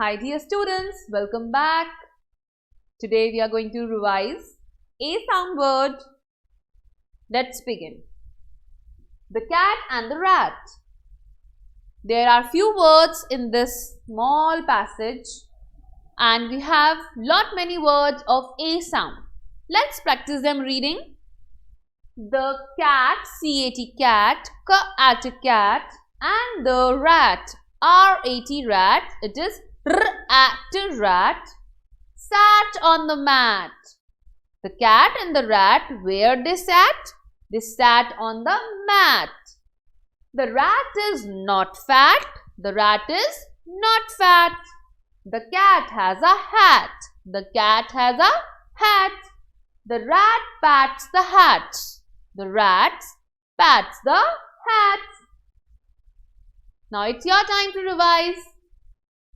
Hi dear students, welcome back. Today we are going to revise a sound word. Let's begin. The cat and the rat. There are few words in this small passage and we have many words of a sound. Let's practice them reading. The cat, C-A-T, cat, K-A-T, cat, and the rat, R-A-T, rat, it is R-A-T, rat, sat on the mat. The cat and the rat, where they sat? They sat on the mat. The rat is not fat. The rat is not fat. The cat has a hat. The cat has a hat. The rat pats the hat. The rat pats the hat. Now it's your time to revise.